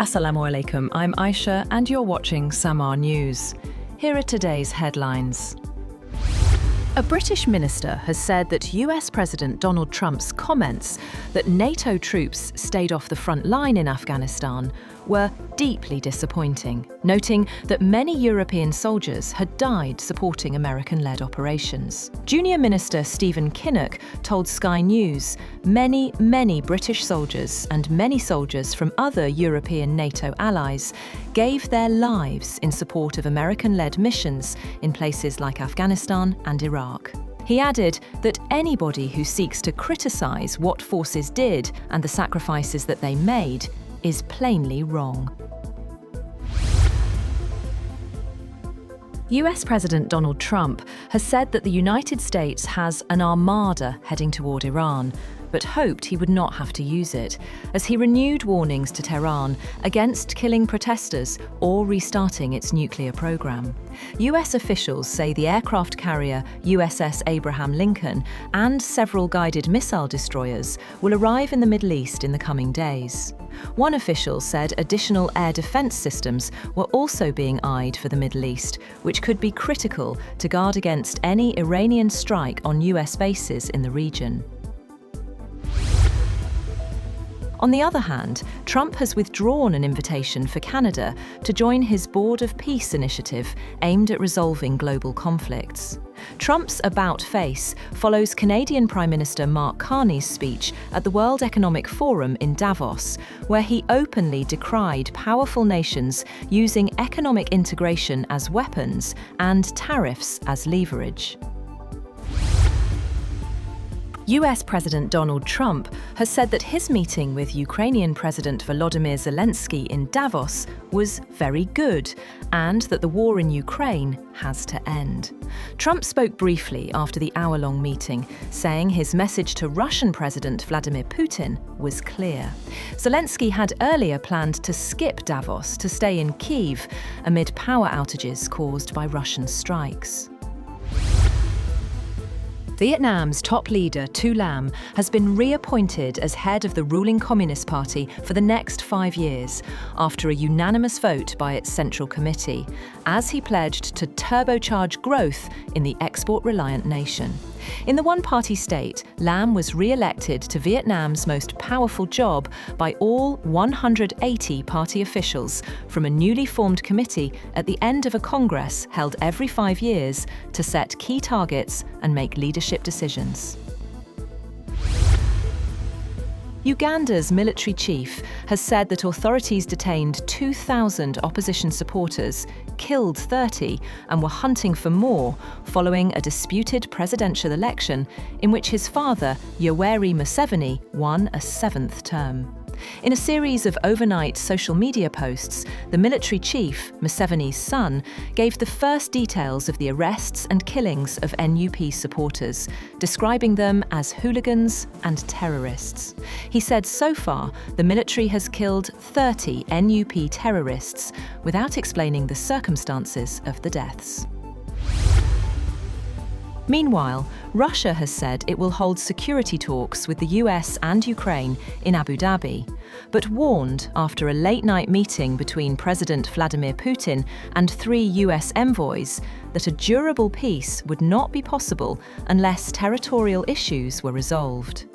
Assalamu alaikum, I'm Aisha and you're watching Samaa News. Here are today's headlines. A British minister has said that US President Donald Trump's comments that NATO troops stayed off the front line in Afghanistan were deeply disappointing, noting that many European soldiers had died supporting American-led operations. Junior Minister Stephen Kinnock told Sky News many British soldiers and many soldiers from other European NATO allies gave their lives in support of American-led missions in places like Afghanistan and Iraq. He added that anybody who seeks to criticise what forces did and the sacrifices that they made is plainly wrong. US President Donald Trump has said that the United States has an armada heading toward Iran, but hoped he would not have to use it, as he renewed warnings to Tehran against killing protesters or restarting its nuclear program. US officials say the aircraft carrier USS Abraham Lincoln and several guided missile destroyers will arrive in the Middle East in the coming days. One official said additional air defense systems were also being eyed for the Middle East, which could be critical to guard against any Iranian strike on US bases in the region. On the other hand, Trump has withdrawn an invitation for Canada to join his Board of Peace initiative aimed at resolving global conflicts. Trump's about-face follows Canadian Prime Minister Mark Carney's speech at the World Economic Forum in Davos, where he openly decried powerful nations using economic integration as weapons and tariffs as leverage. US President Donald Trump has said that his meeting with Ukrainian President Volodymyr Zelenskyy in Davos was very good and that the war in Ukraine has to end. Trump spoke briefly after the hour-long meeting, saying his message to Russian President Vladimir Putin was clear. Zelenskyy had earlier planned to skip Davos to stay in Kyiv amid power outages caused by Russian strikes. Vietnam's top leader, Tu Lam, has been reappointed as head of the ruling Communist Party for the next 5 years, after a unanimous vote by its Central Committee, as he pledged to turbocharge growth in the export-reliant nation. In the one-party state, Lam was re-elected to Vietnam's most powerful job by all 180 party officials from a newly formed committee at the end of a congress held every 5 years to set key targets and make leadership decisions. Uganda's military chief has said that authorities detained 2,000 opposition supporters, killed 30, and were hunting for more following a disputed presidential election in which his father, Yoweri Museveni, won a 7th term. In a series of overnight social media posts, the military chief, Museveni's son, gave the first details of the arrests and killings of NUP supporters, describing them as hooligans and terrorists. He said so far the military has killed 30 NUP terrorists, without explaining the circumstances of the deaths. Meanwhile, Russia has said it will hold security talks with the US and Ukraine in Abu Dhabi, but warned after a late-night meeting between President Vladimir Putin and 3 US envoys that a durable peace would not be possible unless territorial issues were resolved.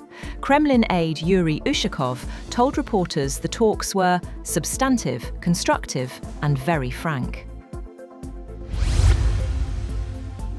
Kremlin aide Yuri Ushakov told reporters the talks were substantive, constructive, and very frank.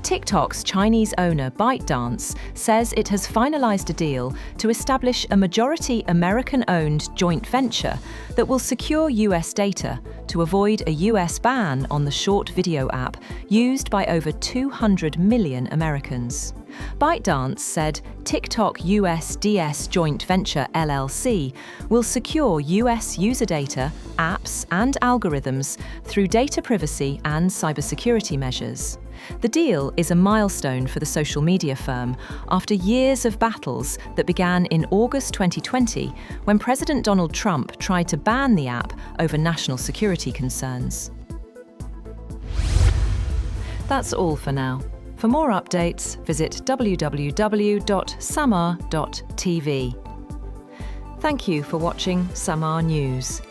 TikTok's Chinese owner ByteDance says it has finalized a deal to establish a majority American-owned joint venture that will secure US data to avoid a US ban on the short video app used by over 200 million Americans. ByteDance said TikTok USDS Joint Venture LLC will secure US user data, apps and algorithms through data privacy and cybersecurity measures. The deal is a milestone for the social media firm after years of battles that began in August 2020 when President Donald Trump tried to ban the app over national security concerns. That's all for now. For more updates, visit www.samaa.tv. Thank you for watching Samaa News.